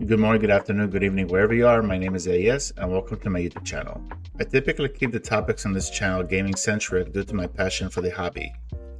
Good morning, good afternoon, good evening, wherever you are. My name is AES and welcome to my YouTube channel. I typically keep the topics on this channel gaming centric due to my passion for the hobby.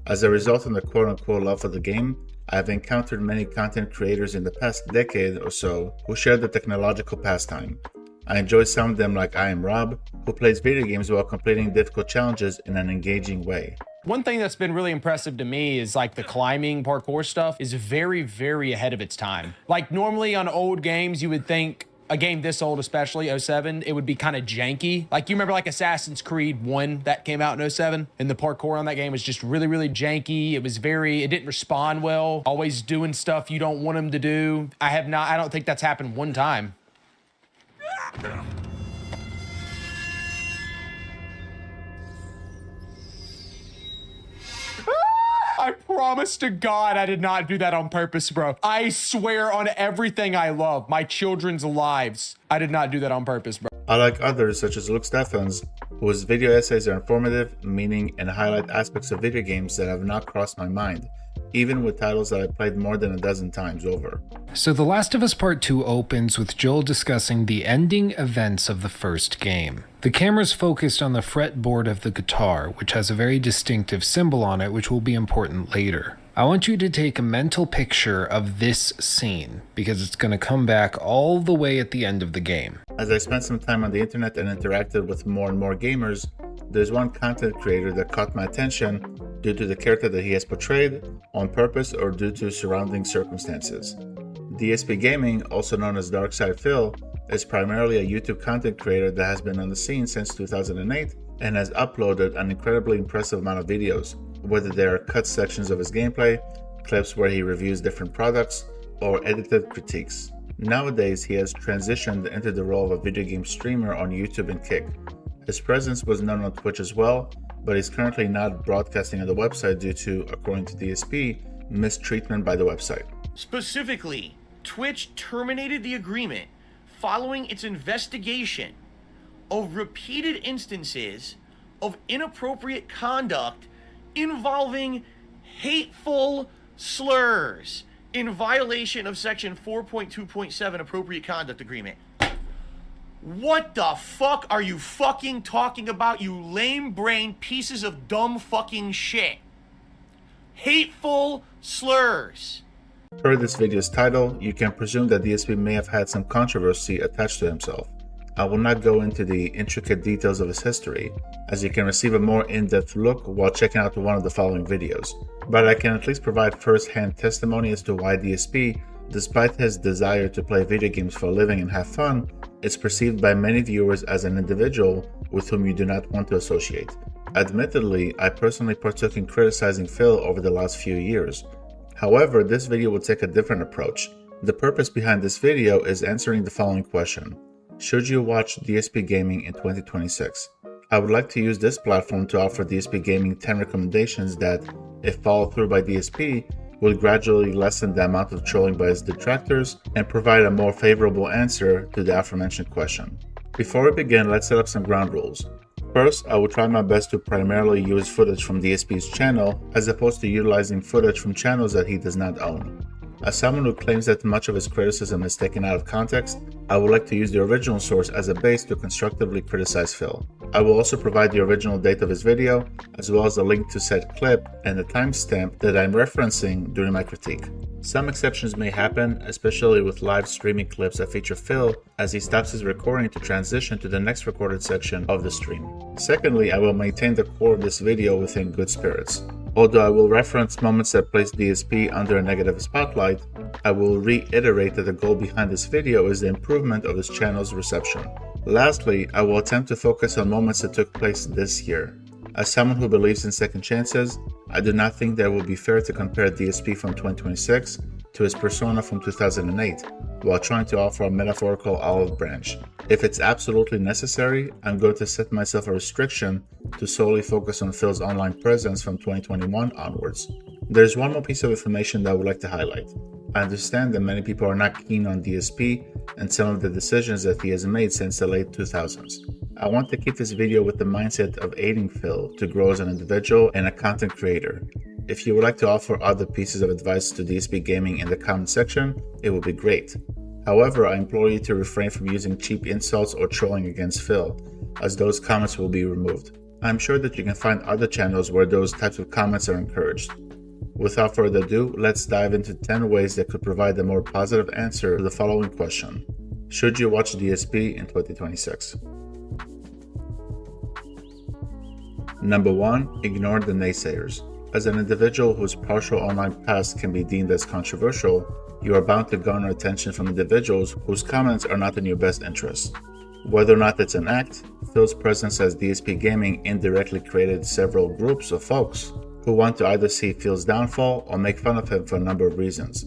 As a result of the quote-unquote love for the game, I have encountered many content creators in the past decade or so who share the technological pastime. I enjoy some of them like I Am Rob, who plays video games while completing difficult challenges in an engaging way. One thing that's been really impressive to me is like the climbing parkour stuff is very, very ahead of its time. Like normally on old games, you would think a game this old, especially 07, it would be kind of janky. Like you remember like Assassin's Creed 1 that came out in 07 and the parkour on that game was just really, really janky. It didn't respond well. Always doing stuff you don't want them to do. I don't think that's happened one time. I promise to God I did not do that on purpose, bro. I swear on everything I love, my children's lives, I did not do that on purpose, bro. Unlike others such as Luke Steffens, whose video essays are informative, meaning, and highlight aspects of video games that have not crossed my mind, even with titles that I played more than a dozen times over. So The Last of Us Part 2 opens with Joel discussing the ending events of the first game. The camera's focused on the fretboard of the guitar, which has a very distinctive symbol on it, which will be important later. I want you to take a mental picture of this scene, because it's going to come back all the way at the end of the game. As I spent some time on the internet and interacted with more and more gamers, there's one content creator that caught my attention due to the character that he has portrayed, on purpose or due to surrounding circumstances. DSPGaming, also known as Darkside Phil, is primarily a YouTube content creator that has been on the scene since 2008 and has uploaded an incredibly impressive amount of videos, whether they are cut sections of his gameplay, clips where he reviews different products, or edited critiques. Nowadays, he has transitioned into the role of a video game streamer on YouTube and Kick. His presence was known on Twitch as well, but he's currently not broadcasting on the website due to, according to DSP, mistreatment by the website. Specifically, Twitch terminated the agreement following its investigation of repeated instances of inappropriate conduct involving hateful slurs in violation of Section 4.2.7 Appropriate Conduct Agreement. What the fuck are you fucking talking about, you lame-brained pieces of dumb fucking shit? Hateful slurs. Per this video's title, you can presume that DSP may have had some controversy attached to himself. I will not go into the intricate details of his history, as you can receive a more in-depth look while checking out one of the following videos, but I can at least provide first-hand testimony as to why DSP, despite his desire to play video games for a living and have fun, is perceived by many viewers as an individual with whom you do not want to associate. Admittedly, I personally partook in criticizing Phil over the last few years. However, this video will take a different approach. The purpose behind this video is answering the following question: should you watch DSPGaming in 2026? I would like to use this platform to offer DSPGaming 10 recommendations that, if followed through by DSP, will gradually lessen the amount of trolling by his detractors and provide a more favorable answer to the aforementioned question. Before we begin, let's set up some ground rules. First, I will try my best to primarily use footage from DSP's channel as opposed to utilizing footage from channels that he does not own. As someone who claims that much of his criticism is taken out of context, I would like to use the original source as a base to constructively criticize Phil. I will also provide the original date of his video, as well as a link to said clip and the timestamp that I'm referencing during my critique. Some exceptions may happen, especially with live streaming clips that feature Phil as he stops his recording to transition to the next recorded section of the stream. Secondly, I will maintain the core of this video within good spirits. Although I will reference moments that place DSP under a negative spotlight, I will reiterate that the goal behind this video is the improvement of his channel's reception. Lastly, I will attempt to focus on moments that took place this year. As someone who believes in second chances, I do not think that it would be fair to compare DSP from 2026 to his persona from 2008, while trying to offer a metaphorical olive branch. If it's absolutely necessary, I'm going to set myself a restriction to solely focus on Phil's online presence from 2021 onwards. There's one more piece of information that I would like to highlight. I understand that many people are not keen on DSP and some of the decisions that he has made since the late 2000s. I want to keep this video with the mindset of aiding Phil to grow as an individual and a content creator. If you would like to offer other pieces of advice to DSPGaming in the comment section, it would be great. However, I implore you to refrain from using cheap insults or trolling against Phil, as those comments will be removed. I'm sure that you can find other channels where those types of comments are encouraged. Without further ado, let's dive into 10 ways that could provide a more positive answer to the following question. Should you watch DSP in 2026? Number 1. Ignore the naysayers. As an individual whose partial online past can be deemed as controversial, you are bound to garner attention from individuals whose comments are not in your best interest. Whether or not it's an act, Phil's presence as DSPGaming indirectly created several groups of folks who want to either see Phil's downfall or make fun of him for a number of reasons.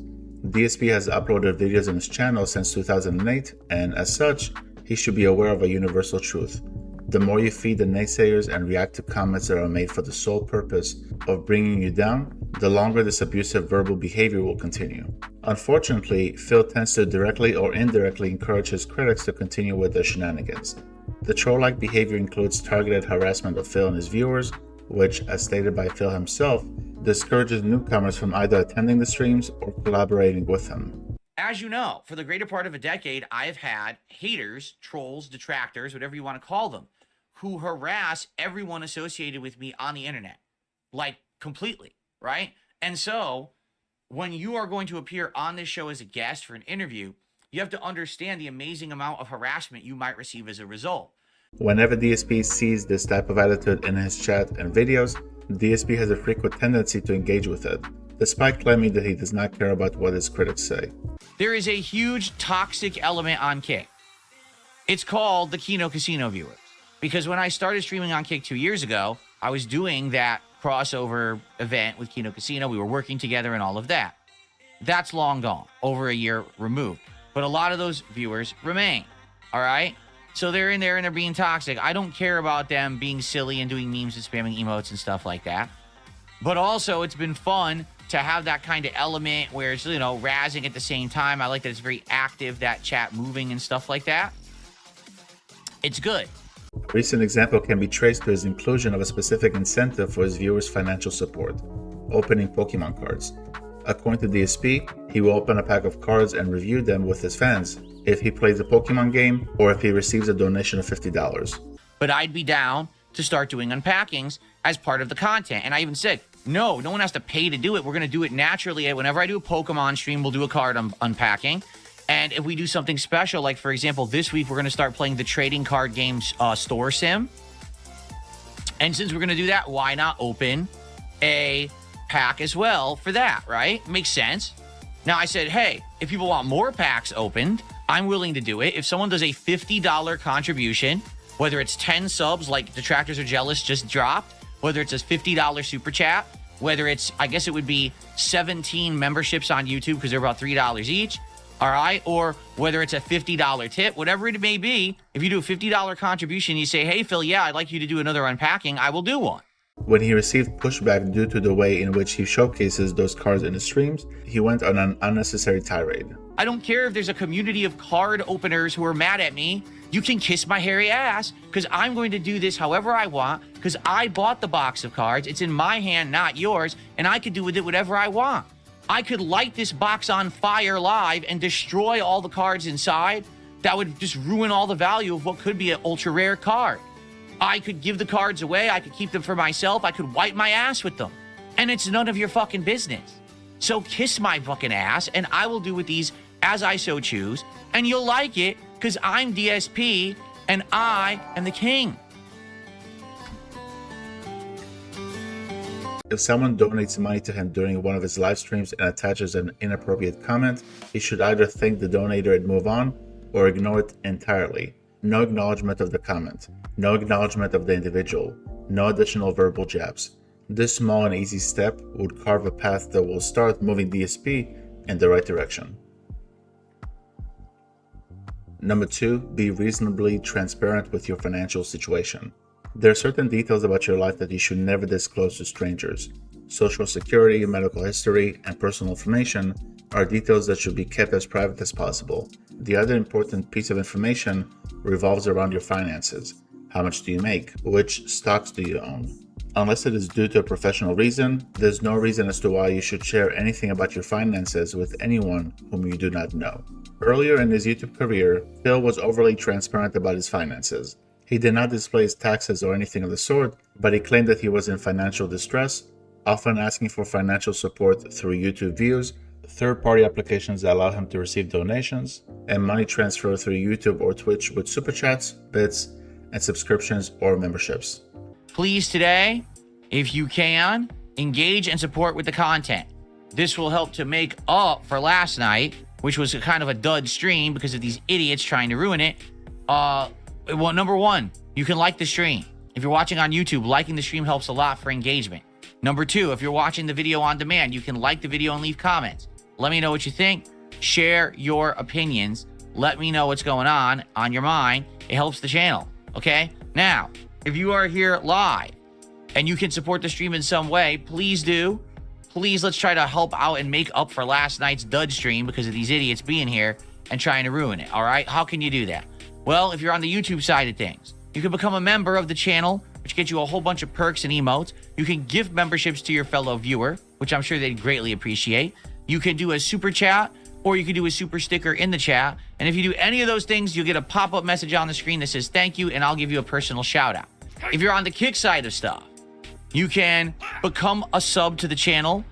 DSP has uploaded videos on his channel since 2008, and as such, he should be aware of a universal truth. The more you feed the naysayers and react to comments that are made for the sole purpose of bringing you down, the longer this abusive verbal behavior will continue. Unfortunately, Phil tends to directly or indirectly encourage his critics to continue with their shenanigans. The troll-like behavior includes targeted harassment of Phil and his viewers, which, as stated by Phil himself, discourages newcomers from either attending the streams or collaborating with him. As you know, for the greater part of a decade, I have had haters, trolls, detractors, whatever you want to call them, who harass everyone associated with me on the internet. Like, completely, right? And so, when you are going to appear on this show as a guest for an interview, you have to understand the amazing amount of harassment you might receive as a result. Whenever DSP sees this type of attitude in his chat and videos, DSP has a frequent tendency to engage with it, despite claiming that he does not care about what his critics say. There is a huge toxic element on Kick. It's called the Kino Casino viewer. Because when I started streaming on Kick 2 years ago, I was doing that crossover event with Kino Casino. We were working together and all of that. That's long gone, over a year removed. But a lot of those viewers remain, all right? So they're in there and they're being toxic. I don't care about them being silly and doing memes and spamming emotes and stuff like that. But also, it's been fun to have that kind of element where it's, razzing at the same time. I like that it's very active, that chat moving and stuff like that. It's good. A recent example can be traced to his inclusion of a specific incentive for his viewers' financial support: opening Pokemon cards. According to DSP, he will open a pack of cards and review them with his fans if he plays a Pokemon game or if he receives a donation of $50. But I'd be down to start doing unpackings as part of the content. And I even said, no one has to pay to do it. We're going to do it naturally. Whenever I do a Pokemon stream, we'll do a card unpacking. And if we do something special, like, for example, this week, we're going to start playing the trading card games store sim. And since we're going to do that, why not open a pack as well for that, right? Makes sense. Now, I said, hey, if people want more packs opened, I'm willing to do it. If someone does a $50 contribution, whether it's 10 subs, like Detractors Are Jealous just dropped, whether it's a $50 super chat, whether it's, I guess it would be 17 memberships on YouTube because they're about $3 each, all right? Or whether it's a $50 tip, whatever it may be, if you do a $50 contribution, you say, hey, Phil, yeah, I'd like you to do another unpacking, I will do one. When he received pushback due to the way in which he showcases those cards in his streams, he went on an unnecessary tirade. I don't care if there's a community of card openers who are mad at me. You can kiss my hairy ass, because I'm going to do this however I want, because I bought the box of cards. It's in my hand, not yours, and I could do with it whatever I want. I could light this box on fire live and destroy all the cards inside. That would just ruin all the value of what could be an ultra rare card. I could give the cards away. I could keep them for myself. I could wipe my ass with them. And it's none of your fucking business. So kiss my fucking ass, and I will do with these as I so choose. And you'll like it, because I'm DSP, and I am the king. If someone donates money to him during one of his live streams and attaches an inappropriate comment, he should either thank the donator and move on, or ignore it entirely. No acknowledgement of the comment. No acknowledgement of the individual. No additional verbal jabs. This small and easy step would carve a path that will start moving DSP in the right direction. Number 2, be reasonably transparent with your financial situation. There are certain details about your life that you should never disclose to strangers. Social security, medical history, and personal information are details that should be kept as private as possible. The other important piece of information revolves around your finances. How much do you make? Which stocks do you own? Unless it is due to a professional reason, there's no reason as to why you should share anything about your finances with anyone whom you do not know. Earlier in his YouTube career, Phil was overly transparent about his finances. He did not display his taxes or anything of the sort, but he claimed that he was in financial distress, often asking for financial support through YouTube views, third-party applications that allow him to receive donations, and money transfer through YouTube or Twitch with super chats, bits, and subscriptions or memberships. Please today, if you can, engage and support with the content. This will help to make up for last night, which was a kind of a dud stream because of these idiots trying to ruin it. Well, number one, you can like the stream. If you're watching on YouTube, liking the stream helps a lot for engagement. Number two, if you're watching the video on demand, you can like the video and leave comments. Let me know what you think. Share your opinions. Let me know what's going on your mind. It helps the channel, okay? Now, if you are here live and you can support the stream in some way, please do. Please, let's try to help out and make up for last night's dud stream because of these idiots being here and trying to ruin it, all right? How can you do that? Well, if you're on the YouTube side of things, you can become a member of the channel, which gets you a whole bunch of perks and emotes. You can gift memberships to your fellow viewer, which I'm sure they'd greatly appreciate. You can do a super chat, or you can do a super sticker in the chat. And if you do any of those things, you'll get a pop-up message on the screen that says thank you, and I'll give you a personal shout out. If you're on the Kick side of stuff, you can become a sub to the channel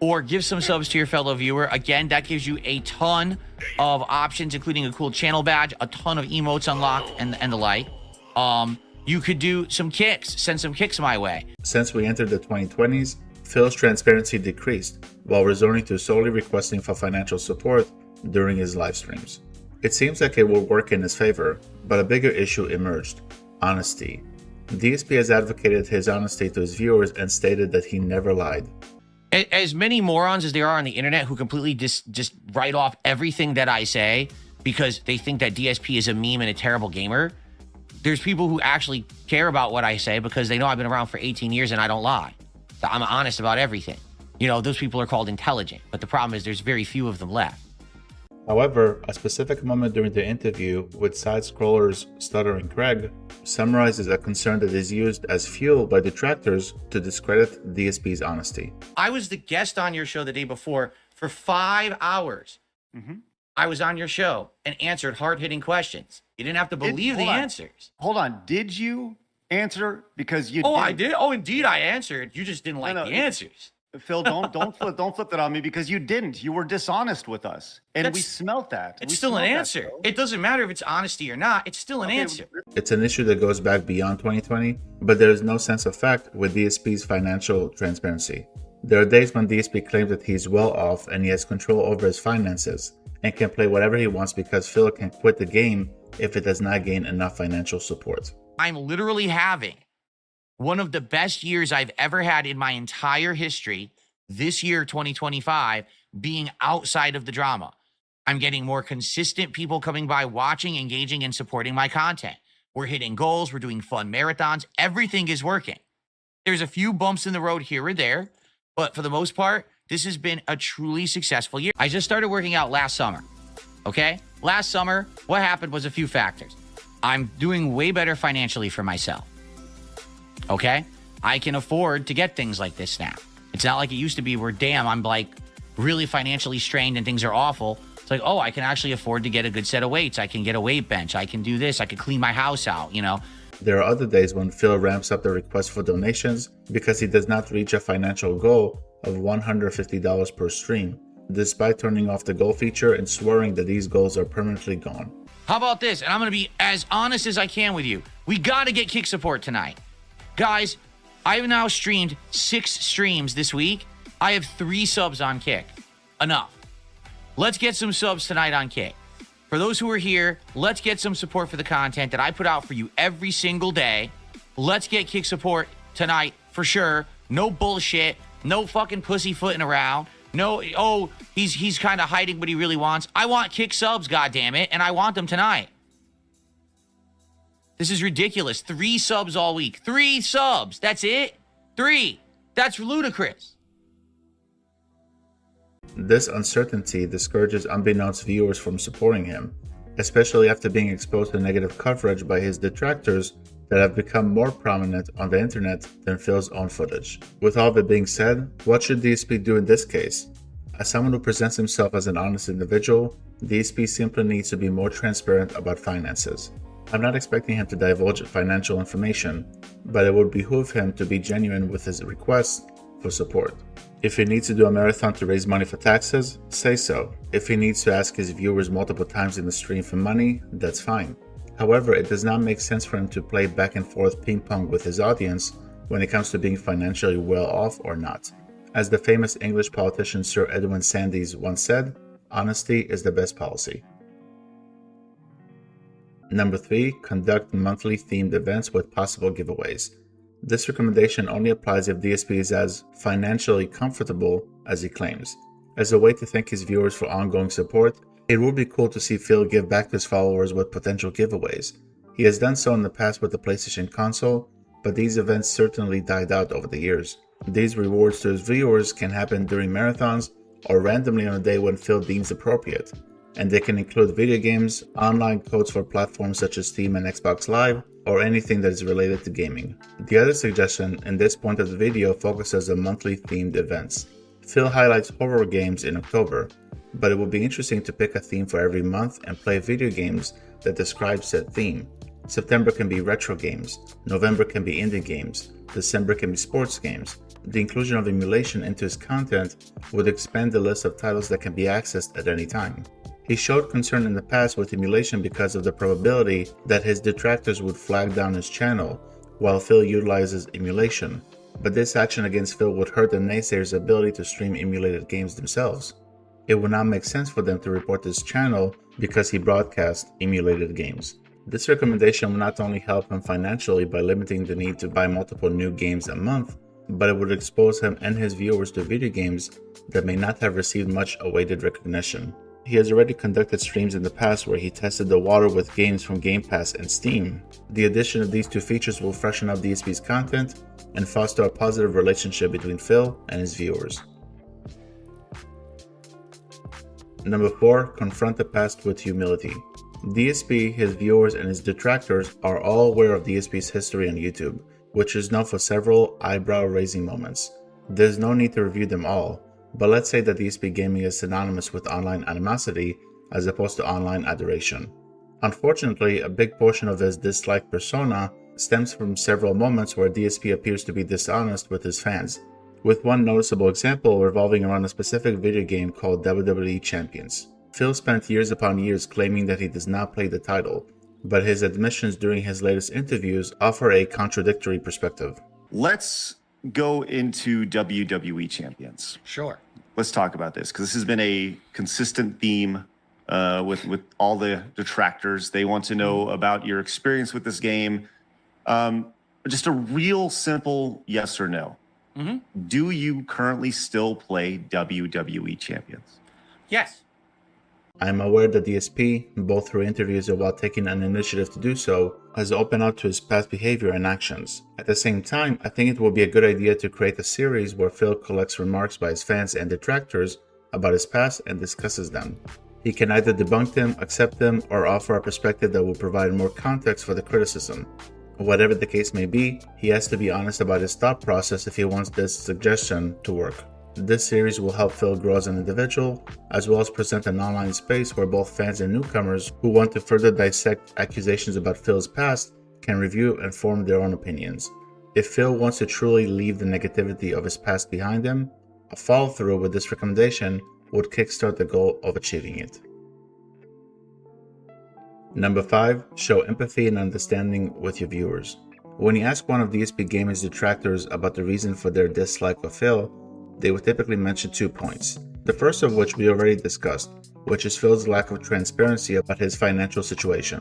or give some subs to your fellow viewer. Again, that gives you a ton of options, including a cool channel badge, a ton of emotes unlocked, and the like. You could do some kicks, send some kicks my way. Since we entered the 2020s, Phil's transparency decreased, while resorting to solely requesting for financial support during his live streams. It seems like it will work in his favor, but a bigger issue emerged: honesty. DSP has advocated his honesty to his viewers and stated that he never lied. As many morons as there are on the internet who completely just write off everything that I say because they think that DSP is a meme and a terrible gamer, there's people who actually care about what I say because they know I've been around for 18 years and I don't lie. I'm honest about everything. You know, those people are called intelligent, but the problem is there's very few of them left. However, a specific moment during the interview with side-scrollers Stuttering Craig summarizes a concern that is used as fuel by detractors to discredit DSP's honesty. I was the guest on your show the day before for 5 hours. I was on your show and answered hard-hitting questions. You didn't have to believe the answers. Hold on. Did you answer? Because you Oh, did. I did? Oh, indeed I answered. You just didn't like the answers. Phil, don't flip that on me because you didn't. You were dishonest with us, and we smelt that. It's still an answer. It doesn't matter if it's honesty or not. It's still an answer. It's an issue that goes back beyond 2020, but there is no sense of fact with DSP's financial transparency. There are days when DSP claims that he's well off and he has control over his finances and can play whatever he wants because Phil can quit the game if it does not gain enough financial support. I'm literally having one of the best years I've ever had in my entire history, this year, 2025, being outside of the drama. I'm getting more consistent people coming by, watching, engaging, and supporting my content. We're hitting goals. We're doing fun marathons. Everything is working. There's a few bumps in the road here or there, but for the most part, this has been a truly successful year. I just started working out last summer, okay? Last summer, what happened was a few factors. I'm doing way better financially for myself. Okay, I can afford to get things like this now. It's not like it used to be where, damn, I'm like really financially strained and things are awful. It's like, oh, I can actually afford to get a good set of weights. I can get a weight bench. I can do this. I can clean my house out, you know. There are other days when Phil ramps up the request for donations because he does not reach a financial goal of $150 per stream, despite turning off the goal feature and swearing that these goals are permanently gone. How about this? And I'm going to be as honest as I can with you. We got to get kick support tonight. Guys, I've now streamed 6 streams this week. I have 3 subs on Kick. Enough. Let's get some subs tonight on Kick. For those who are here, let's get some support for the content that I put out for you every single day. Let's get Kick support tonight for sure. No bullshit. No fucking pussyfooting around. No, oh, he's kind of hiding what he really wants. I want Kick subs, goddammit, and I want them tonight. This is ridiculous. 3 subs all week. 3 subs. That's it? 3. That's ludicrous. This uncertainty discourages unbeknownst viewers from supporting him, especially after being exposed to negative coverage by his detractors that have become more prominent on the internet than Phil's own footage. With all that being said, what should DSP do in this case? As someone who presents himself as an honest individual, DSP simply needs to be more transparent about finances. I'm not expecting him to divulge financial information, but it would behoove him to be genuine with his requests for support. If he needs to do a marathon to raise money for taxes, say so. If he needs to ask his viewers multiple times in the stream for money, that's fine. However, it does not make sense for him to play back and forth ping pong with his audience when it comes to being financially well off or not. As the famous English politician Sir Edwin Sandys once said, honesty is the best policy. Number 3, conduct monthly themed events with possible giveaways. This recommendation only applies if DSP is as financially comfortable as he claims. As a way to thank his viewers for ongoing support, it would be cool to see Phil give back to his followers with potential giveaways. He has done so in the past with the PlayStation console, but these events certainly died out over the years. These rewards to his viewers can happen during marathons or randomly on a day when Phil deems appropriate, and they can include video games, online codes for platforms such as Steam and Xbox Live, or anything that is related to gaming. The other suggestion in this point of the video focuses on monthly themed events. Phil highlights horror games in October, but it would be interesting to pick a theme for every month and play video games that describe said theme. September can be retro games, November can be indie games, December can be sports games. The inclusion of emulation into his content would expand the list of titles that can be accessed at any time. He showed concern in the past with emulation because of the probability that his detractors would flag down his channel while Phil utilizes emulation, but this action against Phil would hurt the naysayers' ability to stream emulated games themselves. It would not make sense for them to report his channel because he broadcasts emulated games. This recommendation will not only help him financially by limiting the need to buy multiple new games a month, but it would expose him and his viewers to video games that may not have received much awaited recognition. He has already conducted streams in the past where he tested the water with games from Game Pass and Steam. The addition of these two features will freshen up DSP's content and foster a positive relationship between Phil and his viewers. Number 4, confront the past with humility. DSP, his viewers, and his detractors are all aware of DSP's history on YouTube, which is known for several eyebrow-raising moments. There's no need to review them all, but let's say that DSPGaming is synonymous with online animosity as opposed to online adoration. Unfortunately, a big portion of his disliked persona stems from several moments where DSP appears to be dishonest with his fans, with one noticeable example revolving around a specific video game called WWE Champions. Phil spent years upon years claiming that he does not play the title, but his admissions during his latest interviews offer a contradictory perspective. Let's go into WWE Champions. Sure. Let's talk about this because this has been a consistent theme with all the detractors. They want to know about your experience with this game. Just a real simple yes or no. Mm-hmm. Do you currently still play WWE Champions? Yes. I am aware that DSP, both through interviews or while taking an initiative to do so, has opened up to his past behavior and actions. At the same time, I think it will be a good idea to create a series where Phil collects remarks by his fans and detractors about his past and discusses them. He can either debunk them, accept them, or offer a perspective that will provide more context for the criticism. Whatever the case may be, he has to be honest about his thought process if he wants this suggestion to work. This series will help Phil grow as an individual, as well as present an online space where both fans and newcomers who want to further dissect accusations about Phil's past can review and form their own opinions. If Phil wants to truly leave the negativity of his past behind him, a follow-through with this recommendation would kickstart the goal of achieving it. Number 5, show empathy and understanding with your viewers. When you ask one of DSPGaming's detractors about the reason for their dislike of Phil, they would typically mention 2 points. The first of which we already discussed, which is Phil's lack of transparency about his financial situation.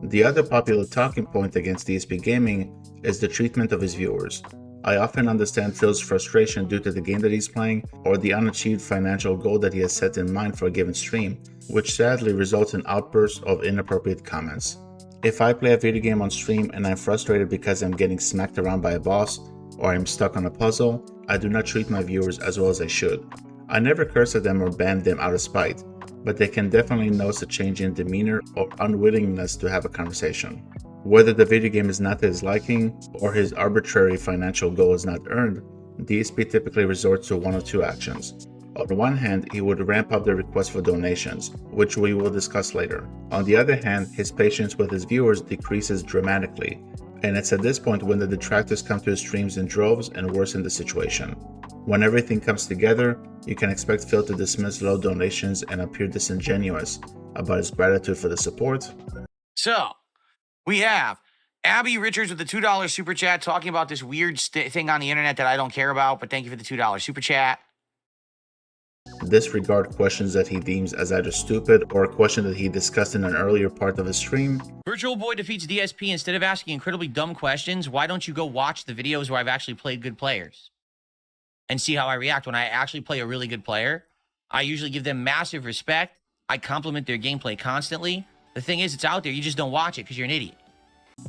The other popular talking point against DSPGaming is the treatment of his viewers. I often understand Phil's frustration due to the game that he's playing or the unachieved financial goal that he has set in mind for a given stream, which sadly results in outbursts of inappropriate comments. If I play a video game on stream and I'm frustrated because I'm getting smacked around by a boss or I'm stuck on a puzzle, I do not treat my viewers as well as I should. I never curse at them or ban them out of spite, but they can definitely notice a change in demeanor or unwillingness to have a conversation. Whether the video game is not to his liking or his arbitrary financial goal is not earned, DSP typically resorts to one of 2 actions. On one hand, he would ramp up the request for donations, which we will discuss later. On the other hand, his patience with his viewers decreases dramatically, and it's at this point when the detractors come to his streams in droves and worsen the situation. When everything comes together, you can expect Phil to dismiss low donations and appear disingenuous about his gratitude for the support. So, we have Abby Richards with the $2 super chat talking about this weird thing on the internet that I don't care about, but thank you for the $2 super chat. Disregard questions that he deems as either stupid or a question that he discussed in an earlier part of his stream. Virtual Boy defeats DSP. Instead of asking incredibly dumb questions, why don't you go watch the videos where I've actually played good players and see how I react when I actually play a really good player? I usually give them massive respect. I compliment their gameplay constantly. The thing is, it's out there. You just don't watch it because you're an idiot.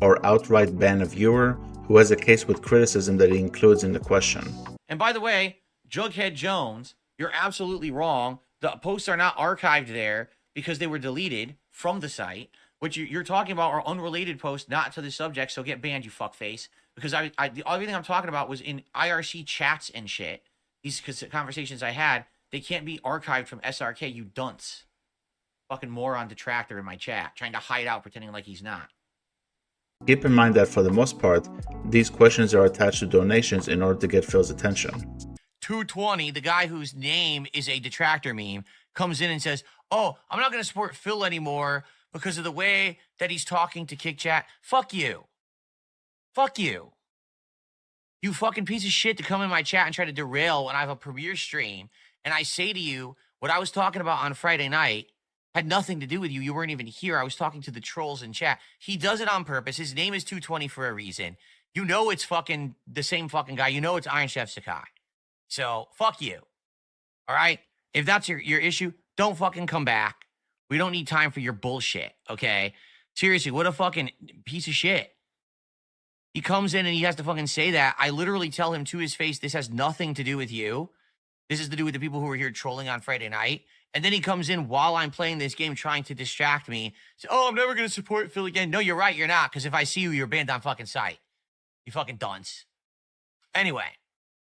Or outright ban a viewer who has a case with criticism that he includes in the question. And by the way, Jughead Jones, you're absolutely wrong. The posts are not archived there because they were deleted from the site. What you're talking about are unrelated posts, not to the subject, so get banned, you fuckface. Because everything I'm talking about was in IRC chats and shit. These conversations I had, they can't be archived from SRK, you dunce. Fucking moron detractor in my chat, trying to hide out, pretending like he's not. Keep in mind that for the most part, these questions are attached to donations in order to get Phil's attention. 220, the guy whose name is a detractor meme, comes in and says, oh, I'm not going to support Phil anymore because of the way that he's talking to Kick Chat. Fuck you. Fuck you. You fucking piece of shit to come in my chat and try to derail when I have a premiere stream. And I say to you, what I was talking about on Friday night had nothing to do with you. You weren't even here. I was talking to the trolls in chat. He does it on purpose. His name is 220 for a reason. You know it's fucking the same fucking guy. You know it's Iron Chef Sakai. So, fuck you. All right? If that's your issue, don't fucking come back. We don't need time for your bullshit, okay? Seriously, what a fucking piece of shit. He comes in and he has to fucking say that. I literally tell him to his face, this has nothing to do with you. This is to do with the people who were here trolling on Friday night. And then he comes in while I'm playing this game trying to distract me. Says, oh, I'm never going to support Phil again. No, you're right. You're not. Because if I see you, you're banned on fucking site. You fucking dunce. Anyway.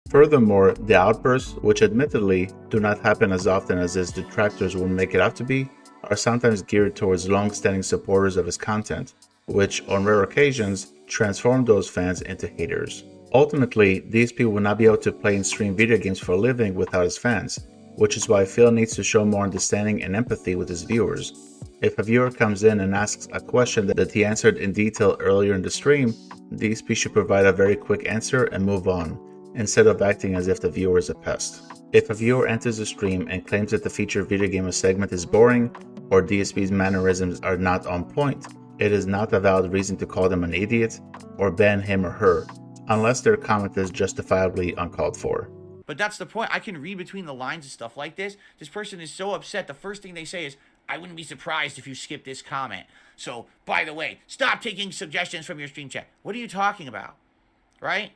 Furthermore, the outbursts, which admittedly do not happen as often as his detractors will make it out to be, are sometimes geared towards long-standing supporters of his content, which, on rare occasions, transform those fans into haters. Ultimately, these people will not be able to play and stream video games for a living without his fans, which is why Phil needs to show more understanding and empathy with his viewers. If a viewer comes in and asks a question that he answered in detail earlier in the stream, DSP should provide a very quick answer and move on, instead of acting as if the viewer is a pest. If a viewer enters the stream and claims that the featured video gamer segment is boring, or DSP's mannerisms are not on point, it is not a valid reason to call them an idiot or ban him or her, unless their comment is justifiably uncalled for. But that's the point. I can read between the lines and stuff like this. This person is so upset. The first thing they say is, I wouldn't be surprised if you skip this comment. So, by the way, stop taking suggestions from your stream chat. What are you talking about? Right?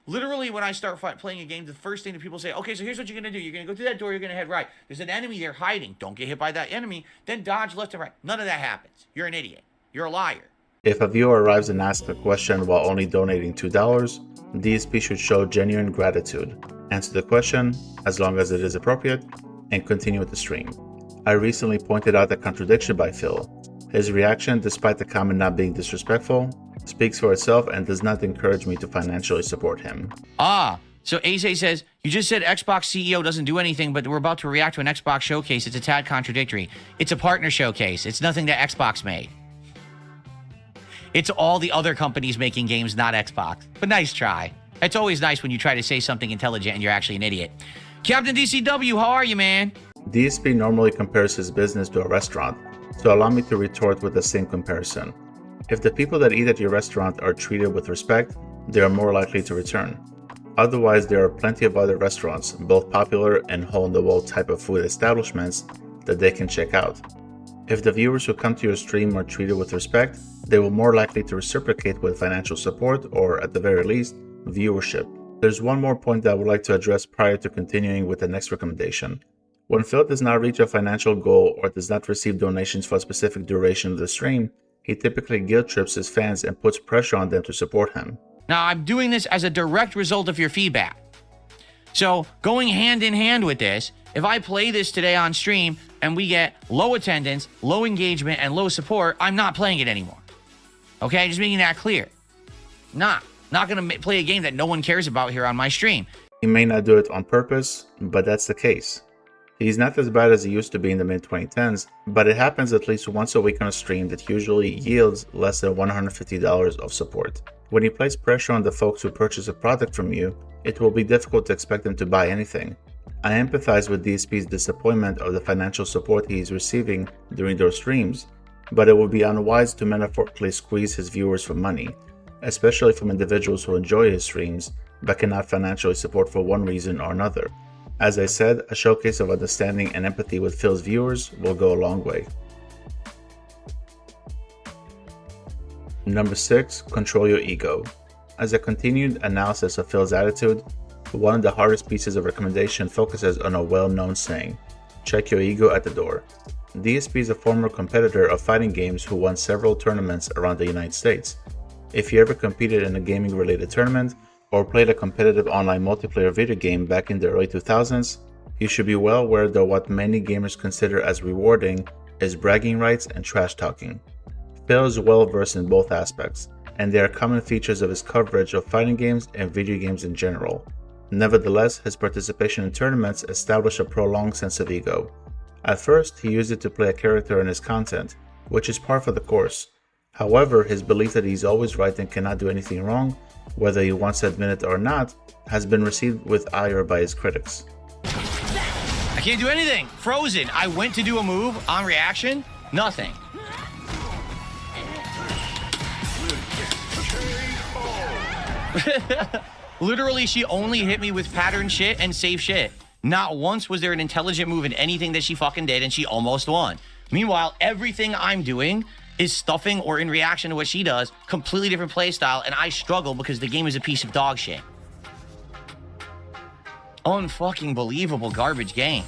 Literally, when I start playing a game, the first thing that people say, okay, so here's what you're going to do. You're going to go through that door. You're going to head right. There's an enemy there hiding. Don't get hit by that enemy. Then dodge left and right. None of that happens. You're an idiot. You're a liar. If a viewer arrives and asks a question while only donating $2, DSP should show genuine gratitude, answer the question as long as it is appropriate, and continue with the stream. I recently pointed out a contradiction by Phil. His reaction, despite the comment not being disrespectful, speaks for itself and does not encourage me to financially support him. So Ace says, you just said Xbox CEO doesn't do anything, but we're about to react to an Xbox showcase. It's a tad contradictory. It's a partner showcase. It's nothing that Xbox made. It's all the other companies making games, not Xbox. But nice try. It's always nice when you try to say something intelligent and you're actually an idiot. Captain DCW, how are you, man? DSP normally compares his business to a restaurant, so allow me to retort with the same comparison. If the people that eat at your restaurant are treated with respect, they are more likely to return. Otherwise, there are plenty of other restaurants, both popular and hole-in-the-wall type of food establishments, that they can check out. If the viewers who come to your stream are treated with respect, they will more likely to reciprocate with financial support or, at the very least, viewership. There's one more point that I would like to address prior to continuing with the next recommendation. When Phil does not reach a financial goal or does not receive donations for a specific duration of the stream, he typically guilt trips his fans and puts pressure on them to support him. Now, I'm doing this as a direct result of your feedback. So, going hand in hand with this If I play this today on stream and we get low attendance, low engagement, and low support, I'm not playing it anymore. Okay, just making that clear. Not going to play a game that no one cares about here on my stream. He may not do it on purpose, but that's the case. He's not as bad as he used to be in the mid-2010s, but it happens at least once a week on a stream that usually yields less than $150 of support. When you place pressure on the folks who purchase a product from you, it will be difficult to expect them to buy anything. I empathize with DSP's disappointment of the financial support he is receiving during those streams, but it would be unwise to metaphorically squeeze his viewers for money, especially from individuals who enjoy his streams but cannot financially support for one reason or another. As I said, a showcase of understanding and empathy with Phil's viewers will go a long way. Number 6. Control your ego. As a continued analysis of Phil's attitude, one of the hardest pieces of recommendation focuses on a well-known saying, check your ego at the door. DSP is a former competitor of fighting games who won several tournaments around the United States. If you ever competed in a gaming-related tournament, or played a competitive online multiplayer video game back in the early 2000s, you should be well aware that what many gamers consider as rewarding is bragging rights and trash talking. Phil is well versed in both aspects, and they are common features of his coverage of fighting games and video games in general. Nevertheless, his participation in tournaments established a prolonged sense of ego. At first, he used it to play a character in his content, which is par for the course. However, his belief that he's always right and cannot do anything wrong, whether he wants to admit it or not, has been received with ire by his critics. I can't do anything. Frozen. I went to do a move on reaction. Nothing. Literally, she only hit me with pattern shit and safe shit. Not once was there an intelligent move in anything that she fucking did, and she almost won. Meanwhile, everything I'm doing is stuffing or in reaction to what she does, completely different play style, and I struggle because the game is a piece of dog shit. Unfucking believable garbage game.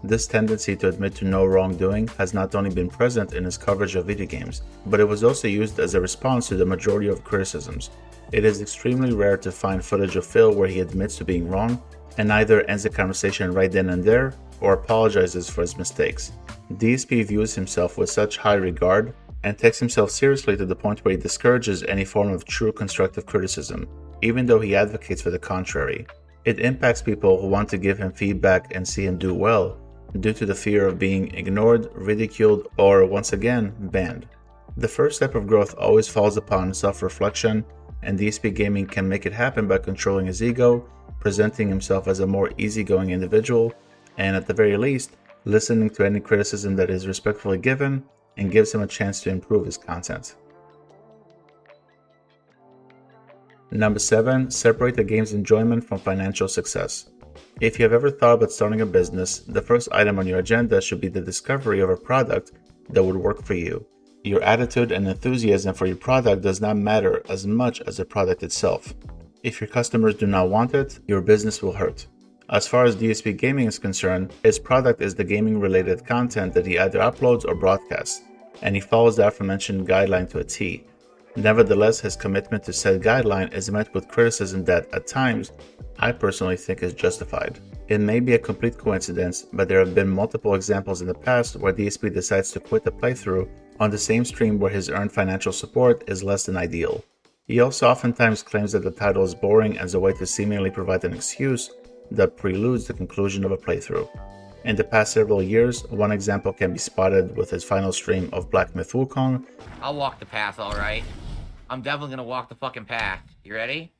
This tendency to admit to no wrongdoing has not only been present in his coverage of video games, but it was also used as a response to the majority of criticisms. It is extremely rare to find footage of Phil where he admits to being wrong and either ends the conversation right then and there or apologizes for his mistakes. DSP views himself with such high regard and takes himself seriously to the point where he discourages any form of true constructive criticism, even though he advocates for the contrary. It impacts people who want to give him feedback and see him do well, due to the fear of being ignored, ridiculed, or, once again, banned. The first step of growth always falls upon self-reflection, and DSPGaming can make it happen by controlling his ego, presenting himself as a more easygoing individual, and at the very least, listening to any criticism that is respectfully given and gives him a chance to improve his content. Number 7. Separate the game's enjoyment from financial success. If you have ever thought about starting a business, the first item on your agenda should be the discovery of a product that would work for you. Your attitude and enthusiasm for your product does not matter as much as the product itself. If your customers do not want it, your business will hurt. As far as DSPGaming is concerned, his product is the gaming-related content that he either uploads or broadcasts, and he follows the aforementioned guideline to a T. Nevertheless, his commitment to said guideline is met with criticism that, at times, I personally think is justified. It may be a complete coincidence, but there have been multiple examples in the past where DSP decides to quit the playthrough on the same stream where his earned financial support is less than ideal. He also oftentimes claims that the title is boring as a way to seemingly provide an excuse that preludes the conclusion of a playthrough. In the past several years, one example can be spotted with his final stream of Black Myth Wukong. I'll walk the path, all right. I'm definitely gonna walk the fucking path. You ready?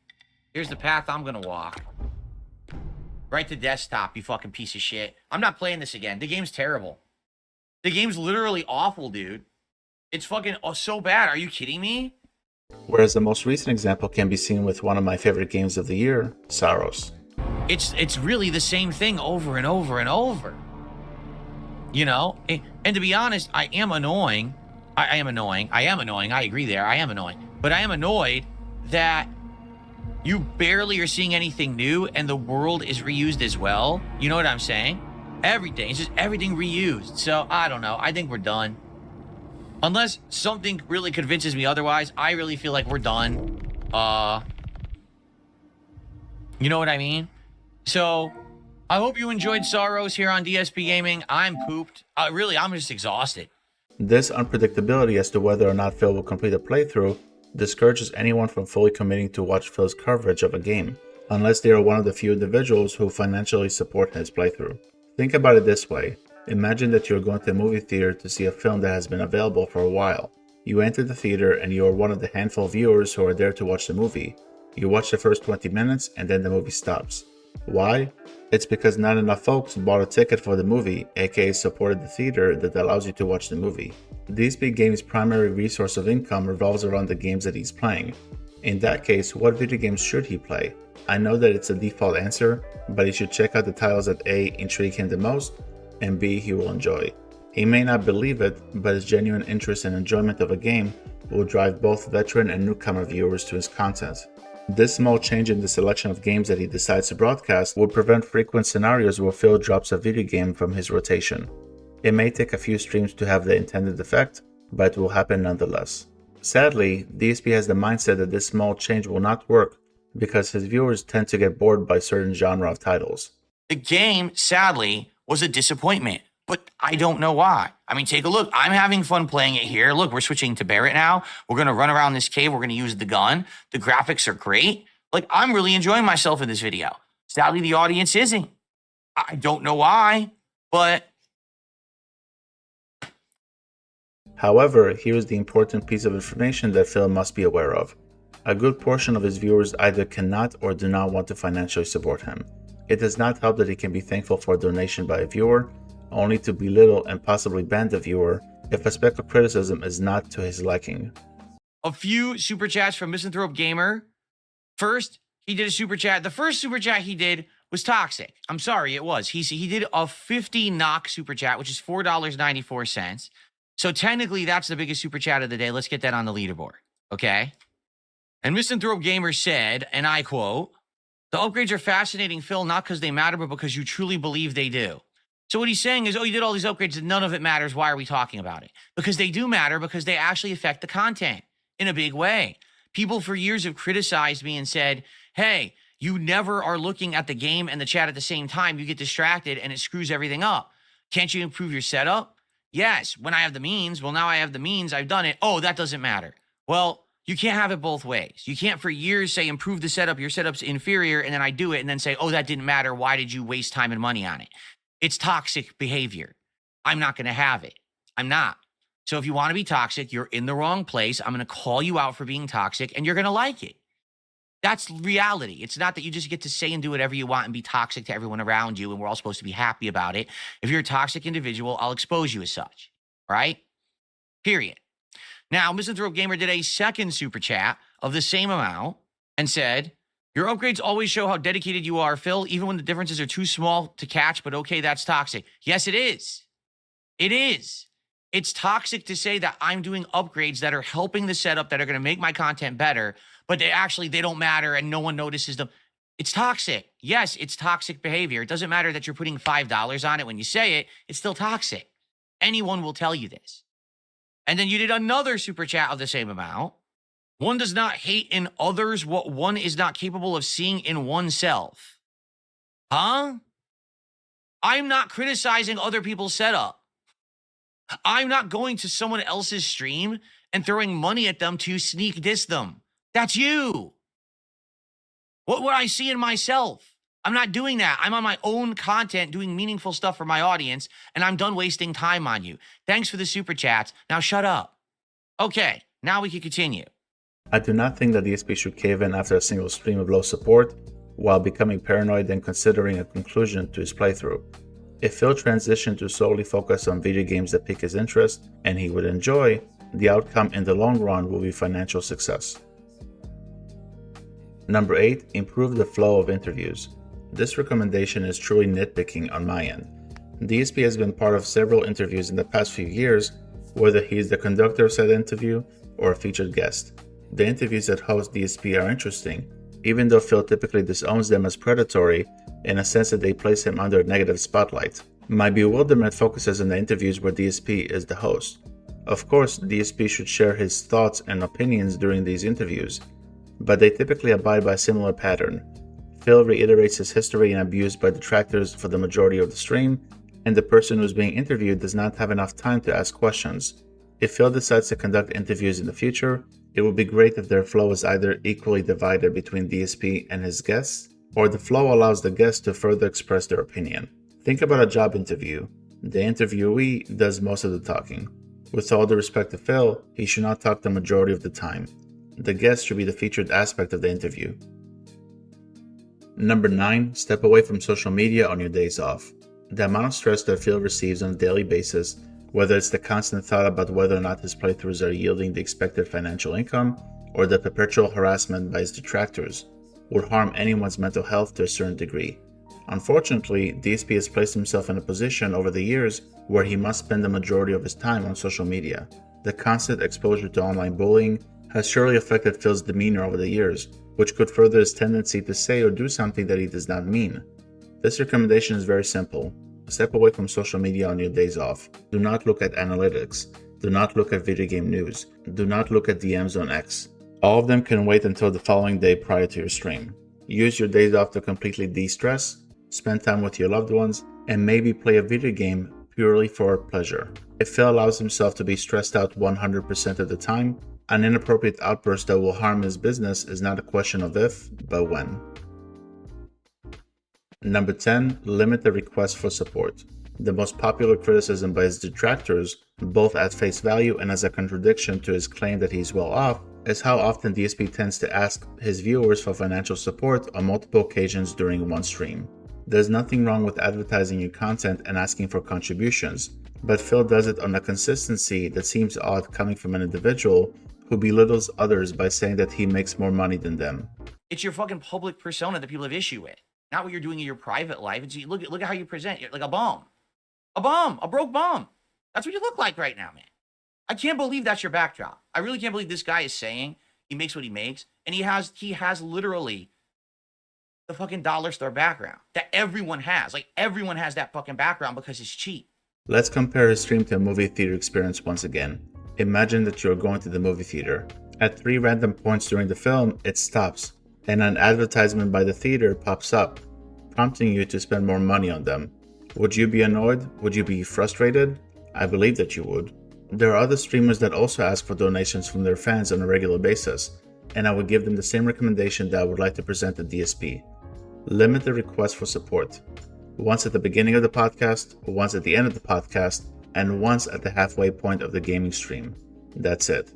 Here's the path I'm gonna walk. Right to desktop, you fucking piece of shit. I'm not playing this again. The game's terrible. The game's literally awful, dude. It's fucking so bad. Are you kidding me? Whereas the most recent example can be seen with one of my favorite games of the year, Saros. It's really the same thing over and over and over. You know? And to be honest, I am annoying. I am annoying. I agree there. I am annoying. But I am annoyed that you barely are seeing anything new and the world is reused as well. You know what I'm saying? Everything. It's just everything reused. So, I don't know. I think we're done. Unless something really convinces me otherwise, I really feel like we're done. You know what I mean? So, I hope you enjoyed Sorrows here on DSP Gaming. I'm pooped. Really, I'm just exhausted. This unpredictability as to whether or not Phil will complete a playthrough discourages anyone from fully committing to watch Phil's coverage of a game, unless they are one of the few individuals who financially support his playthrough. Think about it this way. Imagine that you're going to a movie theater to see a film that has been available for a while. You enter the theater and you are one of the handful of viewers who are there to watch the movie. You watch the first 20 minutes and then the movie stops. Why? It's because not enough folks bought a ticket for the movie, aka supported the theater that allows you to watch the movie. DSPGaming's primary resource of income revolves around the games that he's playing. In that case, what video games should he play? I know that it's a default answer, but he should check out the titles that A. intrigue him the most, and B. he will enjoy. He may not believe it, but his genuine interest and enjoyment of a game will drive both veteran and newcomer viewers to his content. This small change in the selection of games that he decides to broadcast would prevent frequent scenarios where Phil drops a video game from his rotation. It may take a few streams to have the intended effect, but it will happen nonetheless. Sadly, DSP has the mindset that this small change will not work because his viewers tend to get bored by certain genre of titles. The game, sadly, was a disappointment, but I don't know why. I mean, take a look. I'm having fun playing it here. Look, we're switching to Barrett now. We're going to run around this cave. We're going to use the gun. The graphics are great. Like, I'm really enjoying myself in this video. Sadly, the audience isn't. I don't know why, but... However, here is the important piece of information that Phil must be aware of. A good portion of his viewers either cannot or do not want to financially support him. It does not help that he can be thankful for a donation by a viewer, only to belittle and possibly ban the viewer if a speck of criticism is not to his liking. A few super chats from Misanthrope Gamer. First, he did a super chat. The first super chat he did was toxic. I'm sorry, it was. He did a 50 knock super chat, which is $4.94. So technically, that's the biggest super chat of the day. Let's get that on the leaderboard, okay? And Misanthrope Gamer said, and I quote, "The upgrades are fascinating, Phil, not because they matter, but because you truly believe they do." So what he's saying is, oh, you did all these upgrades and none of it matters. Why are we talking about it? Because they do matter, because they actually affect the content in a big way. People for years have criticized me and said, hey, you never are looking at the game and the chat at the same time. You get distracted and it screws everything up. Can't you improve your setup? Yes, when I have the means. Well, now I have the means. I've done it. Oh, that doesn't matter. Well, you can't have it both ways. You can't for years say, improve the setup. Your setup's inferior. And then I do it and then say, oh, that didn't matter. Why did you waste time and money on it? It's toxic behavior. I'm not going to have it. I'm not. So if you want to be toxic, you're in the wrong place. I'm going to call you out for being toxic and you're going to like it. That's reality. It's not that you just get to say and do whatever you want and be toxic to everyone around you and we're all supposed to be happy about it. If you're a toxic individual, I'll expose you as such. Right? Period. Now, Misanthrope Gamer did a second super chat of the same amount and said, your upgrades always show how dedicated you are, Phil, even when the differences are too small to catch, but okay, that's toxic. Yes, it is. It is. It's toxic to say that I'm doing upgrades that are helping the setup, that are going to make my content better, but they don't matter and no one notices them. It's toxic. Yes, it's toxic behavior. It doesn't matter that you're putting $5 on it when you say it. It's still toxic. Anyone will tell you this. And then you did another super chat of the same amount. One does not hate in others what one is not capable of seeing in oneself. Huh? I'm not criticizing other people's setup. I'm not going to someone else's stream and throwing money at them to sneak diss them. That's you. What would I see in myself? I'm not doing that. I'm on my own content doing meaningful stuff for my audience, and I'm done wasting time on you. Thanks for the super chats. Now shut up. Okay, now we can continue. I do not think that DSP should cave in after a single stream of low support, while becoming paranoid and considering a conclusion to his playthrough. If Phil transitioned to solely focus on video games that pique his interest and he would enjoy, the outcome in the long run will be financial success. Number 8. Improve the flow of interviews. This recommendation is truly nitpicking on my end. DSP has been part of several interviews in the past few years, whether he is the conductor of said interview or a featured guest. The interviews that host DSP are interesting, even though Phil typically disowns them as predatory in a sense that they place him under a negative spotlight. My bewilderment focuses on the interviews where DSP is the host. Of course, DSP should share his thoughts and opinions during these interviews, but they typically abide by a similar pattern. Phil Phil reiterates his history and abuse by detractors for the majority of the stream, and the person who's being interviewed does not have enough time to ask questions. If Phil decides to conduct interviews in the future, it would be great if their flow is either equally divided between DSP and his guests, or the flow allows the guests to further express their opinion. Think about a job interview. The interviewee does most of the talking. With all due respect to Phil, he should not talk the majority of the time. The guest should be the featured aspect of the interview. Number 9. Step away from social media on your days off. The amount of stress that Phil receives on a daily basis, whether it's the constant thought about whether or not his playthroughs are yielding the expected financial income, or the perpetual harassment by his detractors, would harm anyone's mental health to a certain degree. Unfortunately, DSP has placed himself in a position over the years where he must spend the majority of his time on social media. The constant exposure to online bullying has surely affected Phil's demeanor over the years, which could further his tendency to say or do something that he does not mean. This recommendation is very simple. Step away from social media on your days off. Do not look at analytics. Do not look at video game news. Do not look at DMs on X. All of them can wait until the following day prior to your stream. Use your days off to completely de-stress, spend time with your loved ones, and maybe play a video game purely for pleasure. If Phil allows himself to be stressed out 100% of the time, an inappropriate outburst that will harm his business is not a question of if, but when. Number 10. Limit the request for support. The most popular criticism by his detractors, both at face value and as a contradiction to his claim that he's well off, is how often DSP tends to ask his viewers for financial support on multiple occasions during one stream. There's nothing wrong with advertising your content and asking for contributions, but Phil does it on a consistency that seems odd coming from an individual who belittles others by saying that he makes more money than them. It's your fucking public persona that people have issue with, not what you're doing in your private life. It's look at how you present. You're like a bum, a broke bum. That's what you look like right now, man. I can't believe that's your backdrop. I really can't believe this guy is saying he makes what he makes, and he has literally the fucking dollar store background that everyone has. Like, everyone has that fucking background because it's cheap. Let's compare his stream to a movie theater experience once again. Imagine that you're going to the movie theater. At 3 random points during the film, it stops, and an advertisement by the theater pops up, prompting you to spend more money on them. Would you be annoyed? Would you be frustrated? I believe that you would. There are other streamers that also ask for donations from their fans on a regular basis, and I would give them the same recommendation that I would like to present to DSP. Limit the request for support. Once at the beginning of the podcast, once at the end of the podcast, and once at the halfway point of the gaming stream. That's it.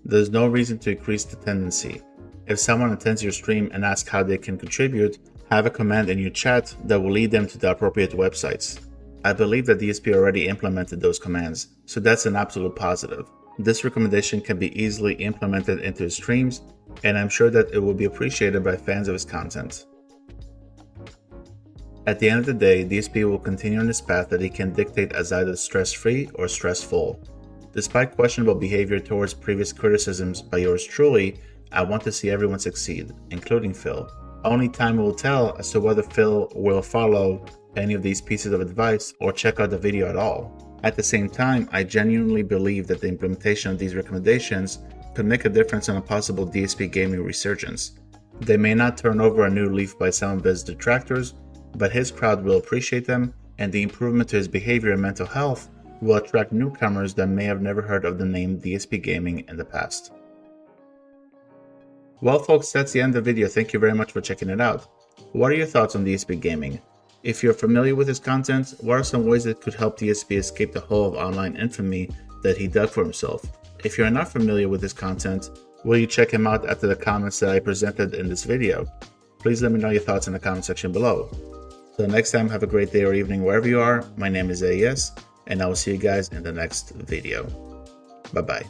There's no reason to increase the tendency. If someone attends your stream and asks how they can contribute, have a command in your chat that will lead them to the appropriate websites. I believe that DSP already implemented those commands, so that's an absolute positive. This recommendation can be easily implemented into his streams, and I'm sure that it will be appreciated by fans of his content. At the end of the day, DSP will continue on this path that he can dictate as either stress-free or stressful. Despite questionable behavior towards previous criticisms by yours truly, I want to see everyone succeed, including Phil. Only time will tell as to whether Phil will follow any of these pieces of advice or check out the video at all. At the same time, I genuinely believe that the implementation of these recommendations could make a difference on a possible DSPGaming resurgence. They may not turn over a new leaf by some of his detractors, but his crowd will appreciate them, and the improvement to his behavior and mental health will attract newcomers that may have never heard of the name DSPGaming in the past. Well folks, that's the end of the video. Thank you very much for checking it out. What are your thoughts on DSPGaming? If you're familiar with his content, what are some ways that could help DSP escape the hole of online infamy that he dug for himself? If you're not familiar with his content, will you check him out after the comments that I presented in this video? Please let me know your thoughts in the comment section below. Till next time, have a great day or evening wherever you are. My name is AES, and I will see you guys in the next video. Bye bye.